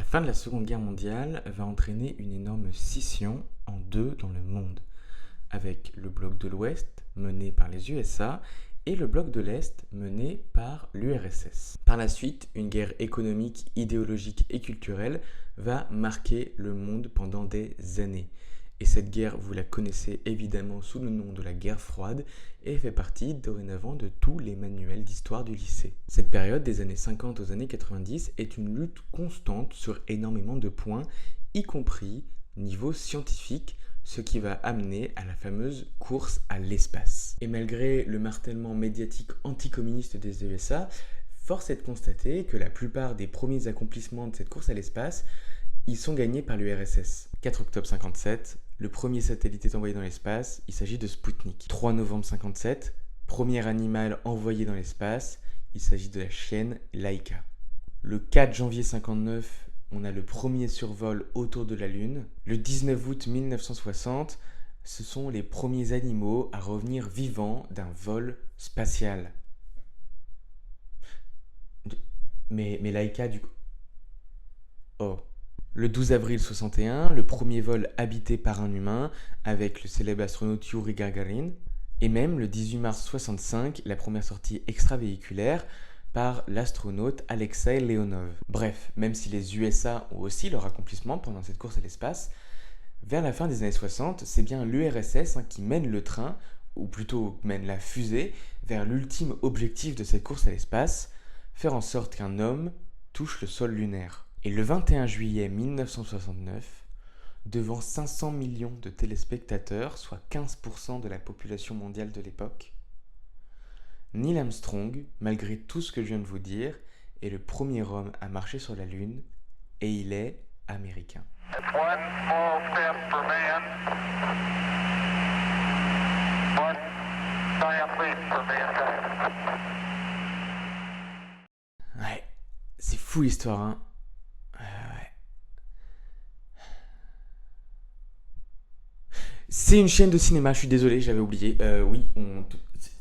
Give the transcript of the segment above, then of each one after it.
fin de la Seconde Guerre mondiale va entraîner une énorme scission en deux dans le monde, avec le bloc de l'Ouest mené par les USA et le bloc de l'Est mené par l'URSS. Par la suite, une guerre économique, idéologique et culturelle va marquer le monde pendant des années. Et cette guerre, vous la connaissez évidemment sous le nom de la guerre froide et fait partie dorénavant de tous les manuels d'histoire du lycée. Cette période des années 50 aux années 90 est une lutte constante sur énormément de points, y compris niveau scientifique, ce qui va amener à la fameuse course à l'espace. Et malgré le martèlement médiatique anticommuniste des USA, force est de constater que la plupart des premiers accomplissements de cette course à l'espace, ils sont gagnés par l'URSS. 4 octobre 57, le premier satellite est envoyé dans l'espace, il s'agit de Sputnik. 3 novembre 57, premier animal envoyé dans l'espace, il s'agit de la chienne Laika. Le 4 janvier 59, on a le premier survol autour de la Lune. Le 19 août 1960, ce sont les premiers animaux à revenir vivants d'un vol spatial. Mais Laika du coup... Oh. Le 12 avril 61, le premier vol habité par un humain avec le célèbre astronaute Yuri Gagarin. Et même le 18 mars 65, la première sortie extravéhiculaire par l'astronaute Alexei Leonov. Bref, même si les USA ont aussi leur accomplissement pendant cette course à l'espace, vers la fin des années 60, c'est bien l'URSS qui mène le train, ou plutôt mène la fusée, vers l'ultime objectif de cette course à l'espace, faire en sorte qu'un homme touche le sol lunaire. Et le 21 juillet 1969, devant 500 millions de téléspectateurs, soit 15% de la population mondiale de l'époque, Neil Armstrong, malgré tout ce que je viens de vous dire, est le premier homme à marcher sur la Lune, et il est américain. Ouais, c'est fou l'histoire, hein. C'est une chaîne de cinéma, je suis désolé, j'avais oublié.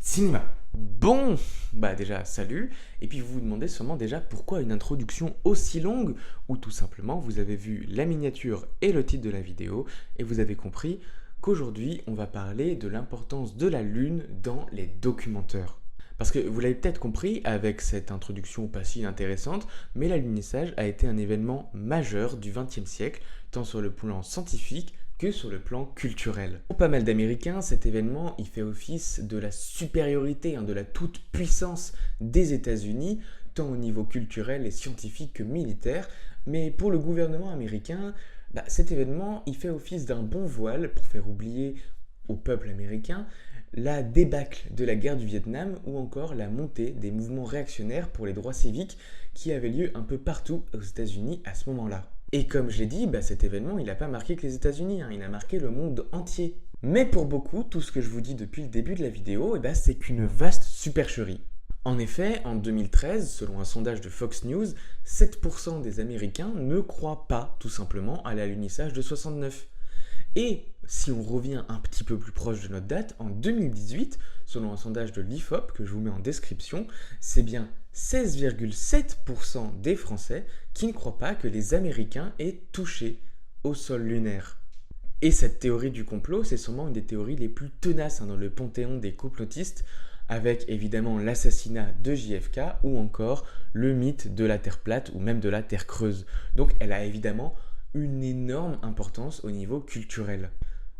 Cinéma. Bon, bah déjà, salut. Et puis vous vous demandez sûrement déjà pourquoi une introduction aussi longue, ou tout simplement vous avez vu la miniature et le titre de la vidéo, et vous avez compris qu'aujourd'hui on va parler de l'importance de la Lune dans les documentaires. Parce que vous l'avez peut-être compris avec cette introduction pas si intéressante, mais l'alunissage a été un événement majeur du XXe siècle, tant sur le plan scientifique que sur le plan culturel. Pour pas mal d'Américains, cet événement il fait office de la supériorité, de la toute-puissance des États-Unis, tant au niveau culturel et scientifique que militaire, mais pour le gouvernement américain, cet événement il fait office d'un bon voile pour faire oublier au peuple américain la débâcle de la guerre du Vietnam ou encore la montée des mouvements réactionnaires pour les droits civiques qui avaient lieu un peu partout aux États-Unis à ce moment-là. Et comme je l'ai dit, cet événement, il n'a pas marqué que les États-Unis, il a marqué le monde entier. Mais pour beaucoup, tout ce que je vous dis depuis le début de la vidéo, c'est qu'une vaste supercherie. En effet, en 2013, selon un sondage de Fox News, 7% des Américains ne croient pas, tout simplement, à l'alunissage de 69. Et si on revient un petit peu plus proche de notre date, en 2018, selon un sondage de l'IFOP que je vous mets en description, c'est bien 16,7% des Français qui ne croient pas que les Américains aient touché au sol lunaire. Et cette théorie du complot, c'est sûrement une des théories les plus tenaces dans le panthéon des complotistes, avec évidemment l'assassinat de JFK ou encore le mythe de la Terre plate ou même de la Terre creuse. Donc elle a évidemment une énorme importance au niveau culturel.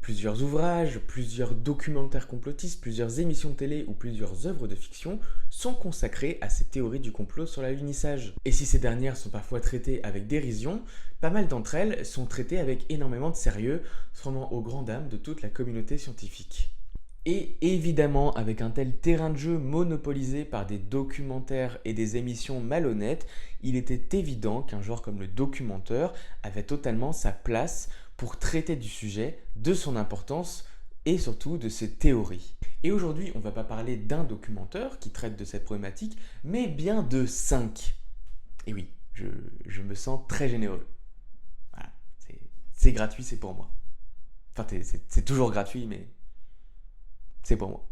Plusieurs ouvrages, plusieurs documentaires complotistes, plusieurs émissions de télé ou plusieurs œuvres de fiction sont consacrées à ces théories du complot sur l'alunissage. Et si ces dernières sont parfois traitées avec dérision, pas mal d'entre elles sont traitées avec énormément de sérieux, sûrement aux grandes dames de toute la communauté scientifique. Et évidemment, avec un tel terrain de jeu monopolisé par des documentaires et des émissions malhonnêtes, il était évident qu'un genre comme le documentaire avait totalement sa place pour traiter du sujet, de son importance et surtout de ses théories. Et aujourd'hui, on ne va pas parler d'un documentaire qui traite de cette problématique, mais bien de 5. Et oui, je me sens très généreux. Voilà, c'est gratuit, c'est pour moi. Enfin, c'est toujours gratuit, mais c'est pour moi.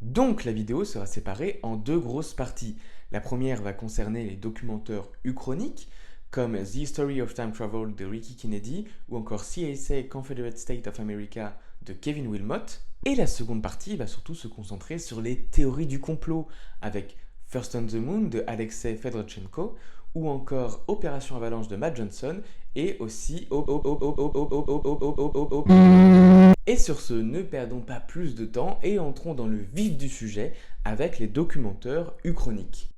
Donc la vidéo sera séparée en deux grosses parties. La première va concerner les documentaires uchroniques, comme The History of Time Travel de Ricky Kennedy ou encore CSA Confederate States of America de Kevin Wilmot. Et la seconde partie va surtout se concentrer sur les théories du complot avec First on the Moon de Alexei Fedorchenko ou encore Opération Avalanche de Matt Johnson et aussi Et sur ce, ne perdons pas plus de temps et entrons dans le vif du sujet avec les documentaires uchroniques.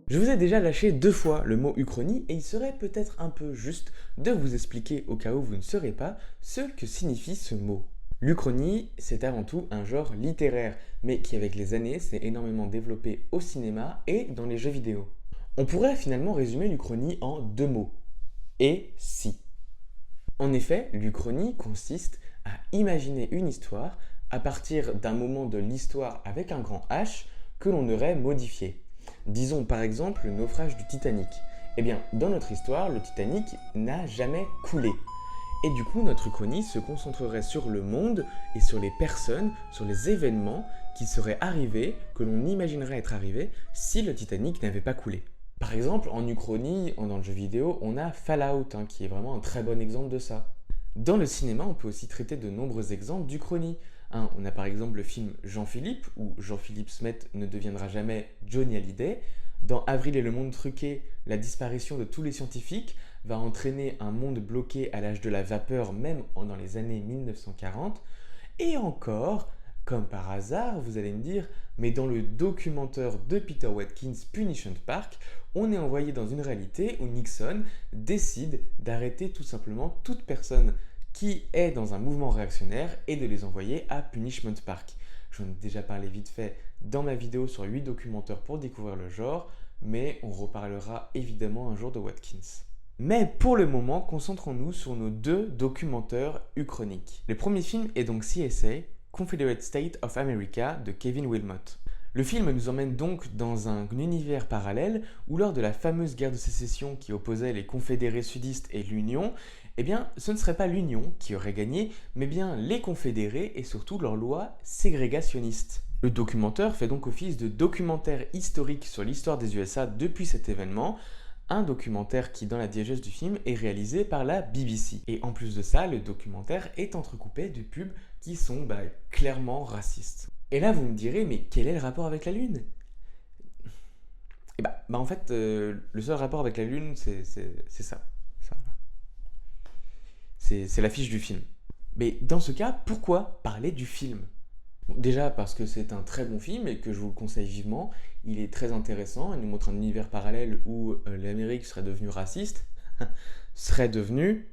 Je vous ai déjà lâché 2 fois le mot uchronie et il serait peut-être un peu juste de vous expliquer, au cas où vous ne saurez pas, ce que signifie ce mot. L'uchronie, c'est avant tout un genre littéraire, mais qui avec les années s'est énormément développé au cinéma et dans les jeux vidéo. On pourrait finalement résumer l'uchronie en 2 mots. Et si. En effet, l'uchronie consiste à imaginer une histoire à partir d'un moment de l'histoire avec un grand H que l'on aurait modifié. Disons par exemple le naufrage du Titanic. Eh bien, dans notre histoire, le Titanic n'a jamais coulé. Et du coup, notre uchronie se concentrerait sur le monde et sur les personnes, sur les événements qui seraient arrivés, que l'on imaginerait être arrivés si le Titanic n'avait pas coulé. Par exemple, en uchronie, dans le jeu vidéo, on a Fallout, qui est vraiment un très bon exemple de ça. Dans le cinéma, on peut aussi traiter de nombreux exemples d'uchronie. On a par exemple le film Jean-Philippe, où Jean-Philippe Smet ne deviendra jamais Johnny Hallyday. Dans Avril et le monde truqué, la disparition de tous les scientifiques va entraîner un monde bloqué à l'âge de la vapeur, même dans les années 1940. Et encore, comme par hasard, vous allez me dire, mais dans le documentaire de Peter Watkins, Punishment Park, on est envoyé dans une réalité où Nixon décide d'arrêter tout simplement toute personne qui est dans un mouvement réactionnaire et de les envoyer à Punishment Park. J'en ai déjà parlé vite fait dans ma vidéo sur 8 documentaires pour découvrir le genre, mais on reparlera évidemment un jour de Watkins. Mais pour le moment, concentrons-nous sur nos 2 documentaires uchroniques. Le premier film est donc CSA, Confederate States of America de Kevin Wilmot. Le film nous emmène donc dans un univers parallèle où lors de la fameuse guerre de sécession qui opposait les confédérés sudistes et l'Union, eh bien ce ne serait pas l'Union qui aurait gagné, mais bien les confédérés et surtout leurs lois ségrégationnistes. Le documentaire fait donc office de documentaire historique sur l'histoire des USA depuis cet événement, un documentaire qui, dans la diégèse du film, est réalisé par la BBC. Et en plus de ça, le documentaire est entrecoupé de pubs qui sont clairement racistes. Et là, vous me direz, mais quel est le rapport avec la Lune ? Et en fait, le seul rapport avec la Lune, c'est ça. C'est l'affiche du film. Mais dans ce cas, pourquoi parler du film ? Bon, déjà parce que c'est un très bon film et que je vous le conseille vivement. Il est très intéressant, il nous montre un univers parallèle où l'Amérique serait devenue raciste, serait devenue...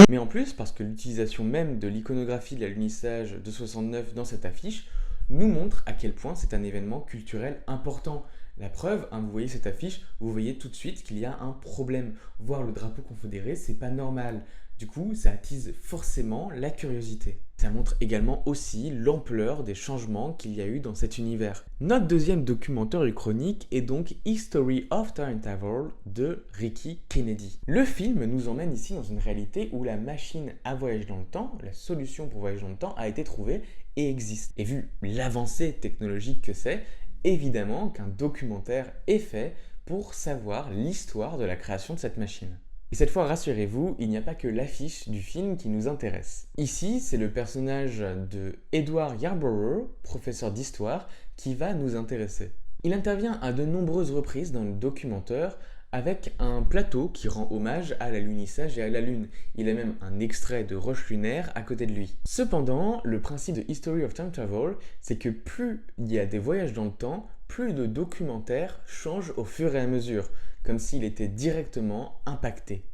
Mais en plus, parce que l'utilisation même de l'iconographie de l'alunissage de 69 dans cette affiche nous montre à quel point c'est un événement culturel important. La preuve, vous voyez cette affiche, vous voyez tout de suite qu'il y a un problème. Voir le drapeau confédéré, c'est pas normal. Du coup, ça attise forcément la curiosité. Ça montre également aussi l'ampleur des changements qu'il y a eu dans cet univers. Notre deuxième documentaire uchronique est donc History of Time Travel de Ricky Kennedy. Le film nous emmène ici dans une réalité où la machine à voyager dans le temps, la solution pour voyager dans le temps, a été trouvée et existe. Et vu l'avancée technologique que c'est, évidemment qu'un documentaire est fait pour savoir l'histoire de la création de cette machine. Et cette fois, rassurez-vous, il n'y a pas que l'affiche du film qui nous intéresse. Ici, c'est le personnage de Edward Yarborough, professeur d'histoire, qui va nous intéresser. Il intervient à de nombreuses reprises dans le documentaire avec un plateau qui rend hommage à l'alunissage et à la Lune. Il a même un extrait de roche lunaire à côté de lui. Cependant, le principe de History of Time Travel, c'est que plus il y a des voyages dans le temps, plus le documentaire change au fur et à mesure, comme s'il était directement impacté.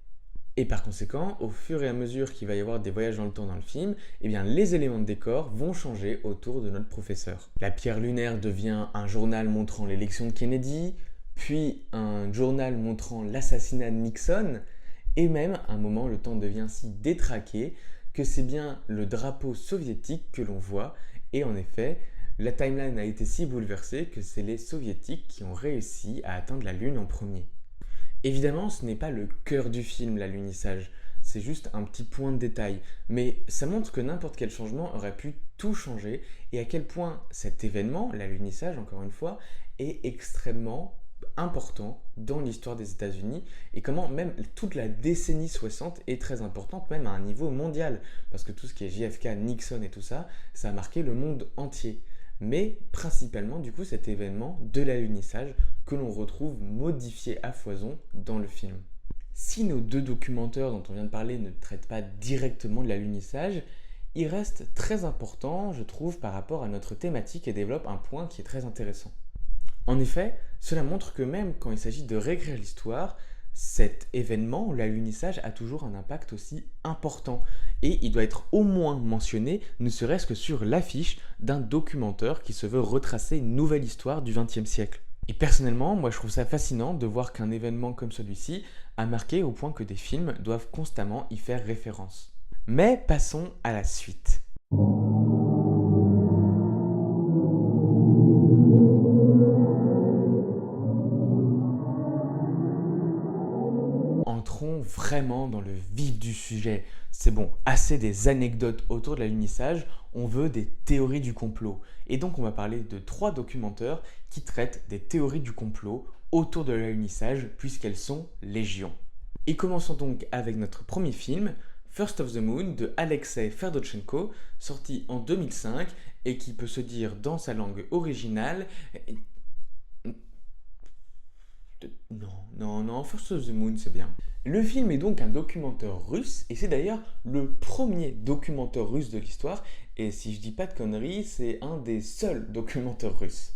Et par conséquent, au fur et à mesure qu'il va y avoir des voyages dans le temps dans le film, eh bien, les éléments de décor vont changer autour de notre professeur. La pierre lunaire devient un journal montrant l'élection de Kennedy, puis un journal montrant l'assassinat de Nixon, et même à un moment le temps devient si détraqué que c'est bien le drapeau soviétique que l'on voit, et en effet, la timeline a été si bouleversée que c'est les soviétiques qui ont réussi à atteindre la Lune en premier. Évidemment, ce n'est pas le cœur du film, l'alunissage. c'est juste un petit point de détail. Mais ça montre que n'importe quel changement aurait pu tout changer et à quel point cet événement, l'alunissage encore une fois, est extrêmement important dans l'histoire des États-Unis et comment même toute la décennie 60 est très importante, même à un niveau mondial. Parce que tout ce qui est JFK, Nixon et tout ça, ça a marqué le monde entier. Mais principalement, du coup, cet événement de l'alunissage que l'on retrouve modifié à foison dans le film. Si nos deux documentaires dont on vient de parler ne traitent pas directement de l'alunissage, il reste très important, je trouve, par rapport à notre thématique et développe un point qui est très intéressant. En effet, cela montre que même quand il s'agit de réécrire l'histoire, cet événement, l'alunissage, a toujours un impact aussi important. Et il doit être au moins mentionné, ne serait-ce que sur l'affiche d'un documentaire qui se veut retracer une nouvelle histoire du XXe siècle. Et personnellement, moi je trouve ça fascinant de voir qu'un événement comme celui-ci a marqué au point que des films doivent constamment y faire référence. Mais passons à la suite. Entrons vraiment dans le vif du sujet. C'est bon, assez des anecdotes autour de l'alunissage, on veut des théories du complot. Et donc on va parler de 3 documentaires qui traitent des théories du complot autour de l'alunissage puisqu'elles sont légion. Et commençons donc avec notre premier film, First of the Moon de Alexei Ferdotchenko, sorti en 2005 et qui peut se dire dans sa langue originale... Non, First of the Moon, c'est bien. Le film est donc un documentaire russe, et c'est d'ailleurs le premier documentaire russe de l'histoire, et si je dis pas de conneries, c'est un des seuls documentaires russes.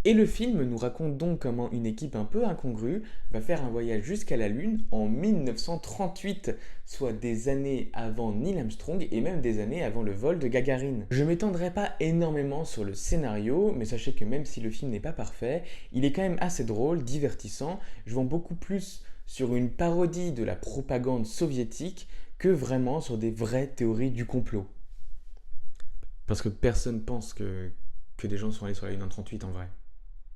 Et le film nous raconte donc comment une équipe un peu incongrue va faire un voyage jusqu'à la Lune en 1938, soit des années avant Neil Armstrong et même des années avant le vol de Gagarine. Je m'étendrai pas énormément sur le scénario, mais sachez que même si le film n'est pas parfait, il est quand même assez drôle, divertissant, jouant beaucoup plus sur une parodie de la propagande soviétique que vraiment sur des vraies théories du complot. Parce que personne pense que des gens sont allés sur la Lune en 38 en vrai.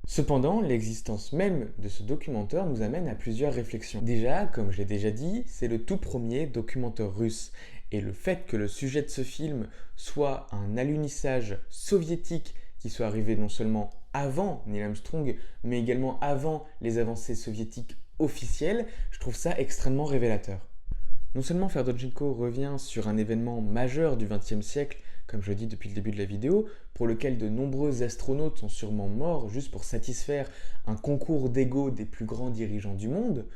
Cependant, l'existence même de ce documentaire nous amène à plusieurs réflexions. Déjà, comme je l'ai déjà dit, c'est le tout premier documentaire russe. Et le fait que le sujet de ce film soit un alunissage soviétique qui soit arrivé non seulement avant Neil Armstrong, mais également avant les avancées soviétiques officielles, je trouve ça extrêmement révélateur. Non seulement Ferdotchenko revient sur un événement majeur du XXe siècle, comme je dis depuis le début de la vidéo, pour lequel de nombreux astronautes sont sûrement morts juste pour satisfaire un concours d'ego des plus grands dirigeants du monde,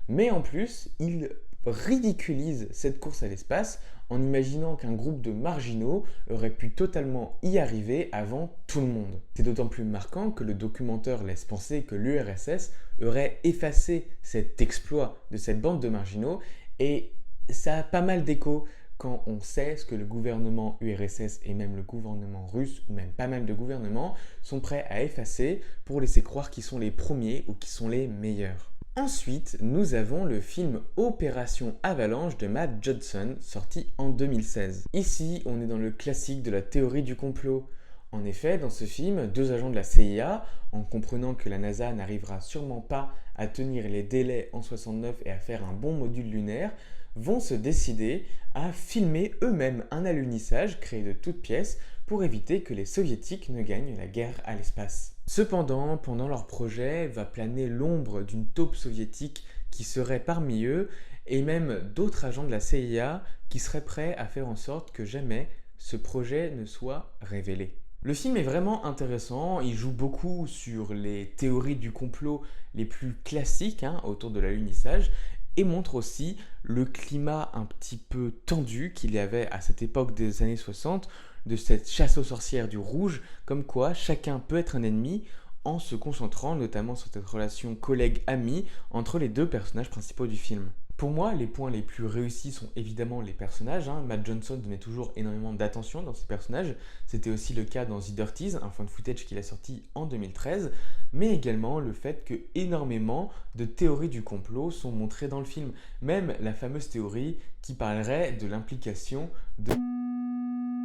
mais en plus, il ridiculise cette course à l'espace en imaginant qu'un groupe de marginaux aurait pu totalement y arriver avant tout le monde. C'est d'autant plus marquant que le documentaire laisse penser que l'URSS aurait effacé cet exploit de cette bande de marginaux et ça a pas mal d'écho quand on sait ce que le gouvernement URSS et même le gouvernement russe, ou même pas mal de gouvernements, sont prêts à effacer pour laisser croire qu'ils sont les premiers ou qu'ils sont les meilleurs. Ensuite, nous avons le film Opération Avalanche de Matt Johnson, sorti en 2016. Ici, on est dans le classique de la théorie du complot. En effet, dans ce film, 2 agents de la CIA, en comprenant que la NASA n'arrivera sûrement pas à tenir les délais en 69 et à faire un bon module lunaire, vont se décider à filmer eux-mêmes un alunissage créé de toutes pièces pour éviter que les soviétiques ne gagnent la guerre à l'espace. Cependant, pendant leur projet, va planer l'ombre d'une taupe soviétique qui serait parmi eux et même d'autres agents de la CIA qui seraient prêts à faire en sorte que jamais ce projet ne soit révélé. Le film est vraiment intéressant, il joue beaucoup sur les théories du complot les plus classiques autour de l'alunissage et montre aussi le climat un petit peu tendu qu'il y avait à cette époque des années 60 de cette chasse aux sorcières du rouge, comme quoi chacun peut être un ennemi en se concentrant notamment sur cette relation collègue-ami entre les 2 personnages principaux du film. Pour moi, les points les plus réussis sont évidemment les personnages. Matt Johnson met toujours énormément d'attention dans ses personnages. C'était aussi le cas dans The Dirties, un fan footage qu'il a sorti en 2013. Mais également le fait que énormément de théories du complot sont montrées dans le film. Même la fameuse théorie qui parlerait de l'implication de...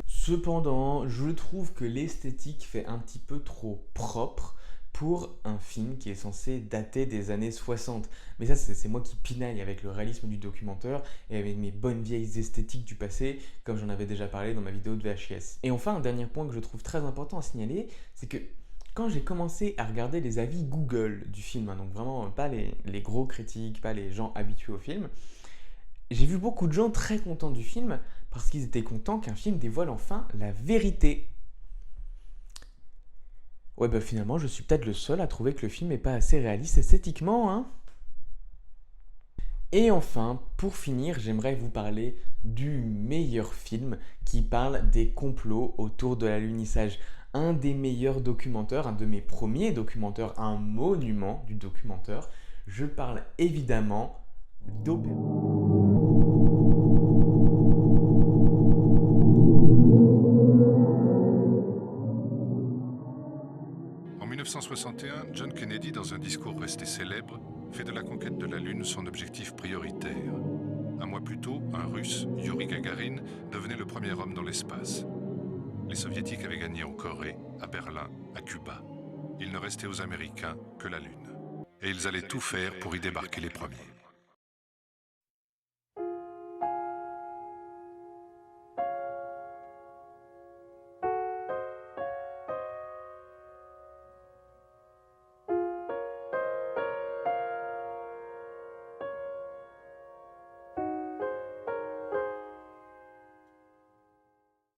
Cependant, je trouve que l'esthétique fait un petit peu trop propre pour un film qui est censé dater des années 60. Mais ça, c'est moi qui pinaille avec le réalisme du documentaire et avec mes bonnes vieilles esthétiques du passé, comme j'en avais déjà parlé dans ma vidéo de VHS. Et enfin, un dernier point que je trouve très important à signaler, c'est que quand j'ai commencé à regarder les avis Google du film, hein, donc vraiment pas les gros critiques, pas les gens habitués au film, j'ai vu beaucoup de gens très contents du film parce qu'ils étaient contents qu'un film dévoile enfin la vérité. Ouais, bah finalement, je suis peut-être le seul à trouver que le film n'est pas assez réaliste esthétiquement, hein. Et enfin, pour finir, j'aimerais vous parler du meilleur film qui parle des complots autour de l'alunissage. Un des meilleurs documentaires, un de mes premiers documentaires, un monument du documentaire. Je parle évidemment d'Opéra. En 1961, John Kennedy, dans un discours resté célèbre, fait de la conquête de la Lune son objectif prioritaire. Un mois plus tôt, un Russe, Yuri Gagarin, devenait le premier homme dans l'espace. Les Soviétiques avaient gagné en Corée, à Berlin, à Cuba. Il ne restait aux Américains que la Lune. Et ils allaient tout faire pour y débarquer les premiers.